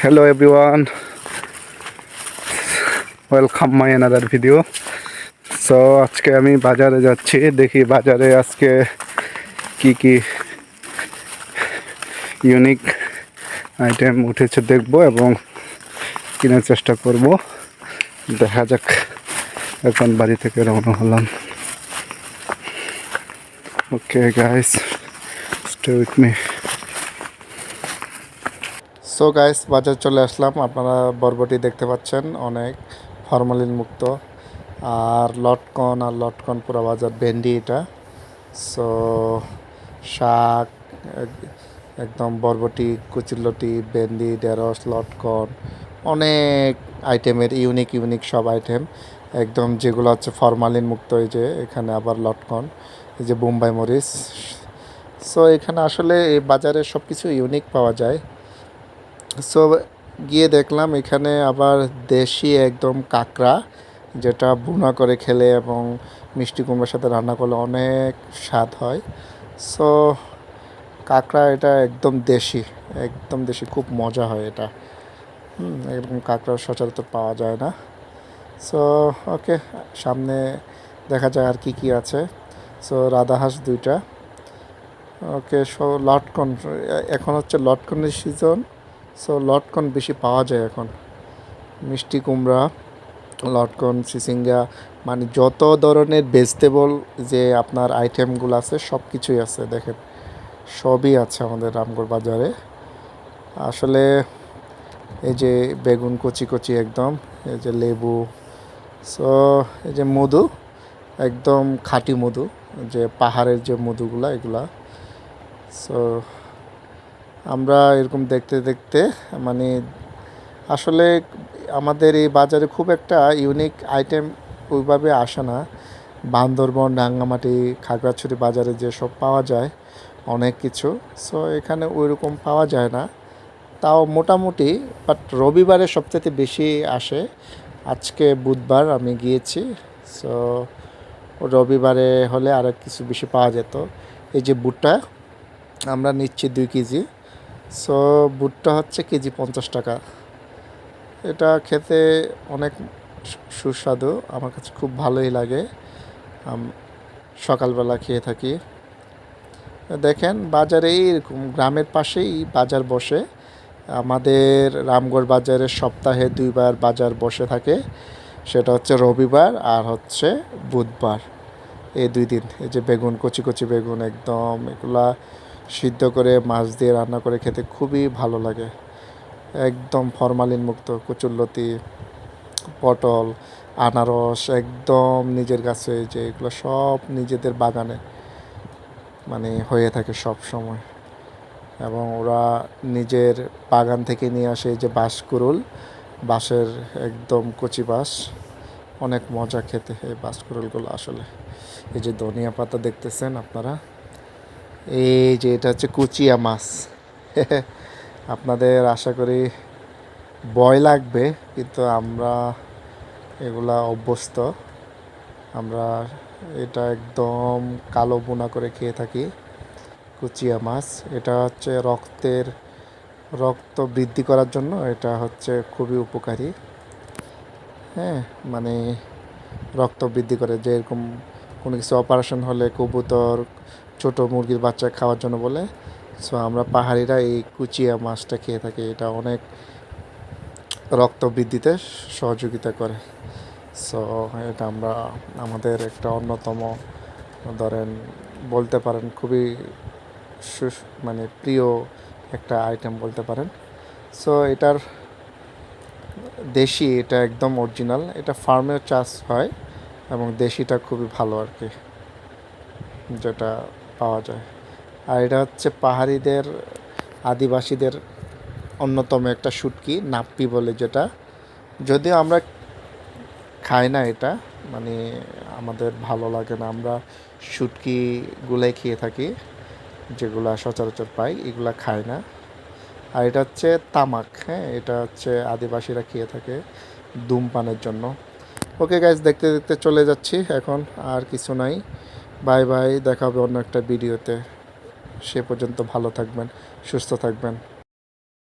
Hello everyone, welcome my another video. So আজকে আমি বাজারে যাচ্ছি, দেখি বাজারে আজকে কি কি ইউনিক আইটেম উঠেছে দেখব এবং কেনার চেষ্টা করব। দেখা যাক, এখন বাড়ি থেকে রওনা হলাম। Okay guys, stay with me. So guys, বাজার চলে আসলাম। আপনারা বরবটি দেখতে পাচ্ছেন, অনেক ফরমালিন মুক্ত, আর লটকন পুরো বাজার। ভেন্ডি এটা, সো শাক, একদম বরবটি, কুচিলটি, ভেন্ডি, ঢেঁড়স, লটকন, অনেক আইটেমের ইউনিক সব আইটেম একদম, যেগুলো হচ্ছে ফরমালিন মুক্ত। এই যে এখানে আবার লটকন, এই যে বোম্বাই মরিচ। সো এখানে আসলে এই বাজারে সব কিছু ইউনিক পাওয়া যায়। সো গিয়ে দেখলাম এখানে আবার দেশি একদম কাঁকড়া, যেটা ভুনা করে খেলে এবং মিষ্টি কুমড়োর সাথে রান্না করলে অনেক স্বাদ হয়। সো কাঁকড়া এটা একদম দেশি, খুব মজা হয় এটা। এরকম কাঁকড়া সচরাচর পাওয়া যায় না। সো ওকে, সামনে দেখা যায় আর কি আছে। সো রাধাহাঁস 2টা। ওকে, সো লটকন, এখন হচ্ছে লটকনের সিজন। সো লটকন বেশি পাওয়া যায় এখন। মিষ্টি কুমড়া, লটকন, চিচিঙ্গা, মানে যত ধরনের ভেজিটেবল যে আপনার আইটেমগুলো আছে সব কিছুই আছে। দেখেন, সবই আছে আমাদের রামগড় বাজারে। আসলে এই যে বেগুন কচি একদম, এই যে লেবু, সো এই যে মধু, একদম খাঁটি মধু, যে পাহাড়ের যে মধুগুলা, এগুলা। সো আমরা এরকম দেখতে মানে আসলে আমাদের এই বাজারে খুব একটা ইউনিক আইটেম ওইভাবে আসে না। বান্দরবন, রাঙ্গামাটি, খাগড়াছড়ি বাজারে যেসব পাওয়া যায় অনেক কিছু, সো এখানে ওইরকম পাওয়া যায় না। তাও মোটামুটি, বাট রবিবারে সবচেয়ে বেশি আসে। আজকে বুধবার আমি গিয়েছি, সো রবিবারে হলে আর কিছু বেশি পাওয়া যেত। এই যে ভুট্টা আমরা নিচ্ছি 2 কেজি। সো ভুট্টা হচ্ছে কেজি 50 টাকা। এটা খেতে অনেক সুস্বাদু, আমার কাছে খুব ভালোই লাগে। সকালবেলা খেয়ে থাকি। দেখেন, বাজারে এরকম গ্রামের পাশেই বাজার বসে। আমাদের রামগড় বাজারে সপ্তাহে 2বার বাজার বসে থাকে, সেটা হচ্ছে রবিবার আর হচ্ছে বুধবার, এই 2 দিন। এই যে বেগুন, কচি বেগুন একদম, এগুলা সিদ্ধ করে মাছ দিয়ে রান্না করে খেতে খুবই ভালো লাগে। একদম ফরমালিন মুক্ত। কচুরলতি, পটল, আনারস একদম নিজের গাছে, যে এগুলো সব নিজেদের বাগানে মানে হয়ে থাকে সব সময়। এবং ওরা নিজের বাগান থেকে নিয়ে আসে যে বাঁশকুড়ুল, বাঁশের একদম কচি বাঁশ, অনেক মজা খেতে এই বাঁশকুড়ুলগুলো আসলে। এই যে ধনিয়া পাতা দেখতেছেন আপনারা, এই যে এটা হচ্ছে কুচিয়া মাছ। আপনাদের আশা করি ভয় লাগবে, কিন্তু আমরা এগুলা অভ্যস্ত। আমরা এটা একদম কালো বোনা করে খেয়ে থাকি। কুচিয়া মাছ, এটা হচ্ছে রক্ত বৃদ্ধি করার জন্য এটা হচ্ছে খুবই উপকারী। হ্যাঁ, মানে রক্ত বৃদ্ধি করে, যেরকম কোনো কিছু অপারেশন হলে কবুতর, ছোট মুরগির বাচ্চা খাওয়ার জন্য বলে। সো আমরা পাহাড়িরা এই কুচিয়া মাছটা খেয়ে থাকি। এটা অনেক রক্ত বৃদ্ধিতে সহযোগিতা করে। সো এটা আমরা আমাদের একটা অন্যতম, ধরেন বলতে পারেন খুবই মানে প্রিয় একটা আইটেম বলতে পারেন। সো এটার দেশি, এটা একদম অরিজিনাল, এটা ফার্মেও চাষ হয় এবং দেশিটা খুবই ভালো আর কি, যেটা পাওয়া যায়। আর এটা হচ্ছে পাহাড়িদের, আদিবাসীদের অন্যতম একটা শুটকি, নাপ্পি বলে, যেটা যদিও আমরা খাই না, এটা মানে আমাদের ভালো লাগে না। আমরা শুটকিগুলাই খেয়ে থাকি, যেগুলা সচরাচর পাই, এগুলা খাই না। আর এটা হচ্ছে তামাক। হ্যাঁ, এটা হচ্ছে আদিবাসীরা খেয়ে থাকে ধূমপানের জন্য। ওকে গাইজ, দেখতে চলে যাচ্ছি এখন, আর কিছু নাই। বাই বাই, দেখা হবে অন্য একটা ভিডিওতে। সে পর্যন্ত ভালো থাকবেন, সুস্থ থাকবেন।